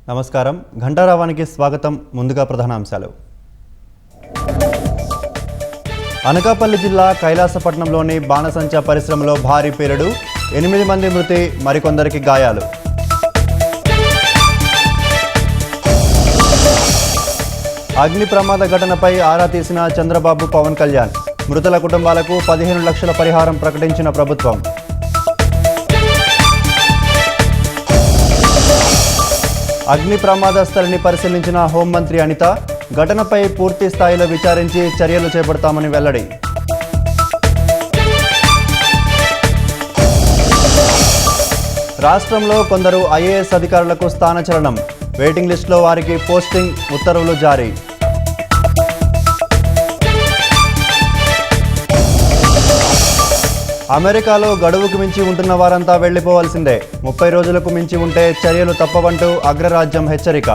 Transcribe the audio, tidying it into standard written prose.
నమస్కారం ఘంటారావానికి స్వాగతం. ముందుగా ప్రధానాంశాలు. అనకాపల్లి జిల్లా కైలాసపట్నంలోని బాణసంచా పరిశ్రమలో భారీ పేలుడు, 8 మంది మృతి, మరికొందరికి గాయాలు. అగ్ని ప్రమాద ఘటనపై ఆరా తీసిన చంద్రబాబు, పవన్ కళ్యాణ్. మృతుల కుటుంబాలకు 15 లక్షల పరిహారం ప్రకటించిన ప్రభుత్వం. అగ్ని ప్రమాద స్థలిని పరిశీలించిన హోంమంత్రి అనిత. ఘటనపై పూర్తి స్థాయిలో విచారించి చర్యలు చేపడతామని వెల్లడి. రాష్ట్రంలో కొందరు ఐఏఎస్ అధికారులకు స్థానచలనం. వెయిటింగ్ లిస్టులో వారికి పోస్టింగ్ ఉత్తర్వులు జారీ. అమెరికాలో గడువుకు మించి ఉంటున్న వారంతా వెళ్లిపోవాల్సిందే. 30 రోజులకు మించి ఉంటే చర్యలు తప్పవంటూ అగ్రరాజ్యం హెచ్చరిక.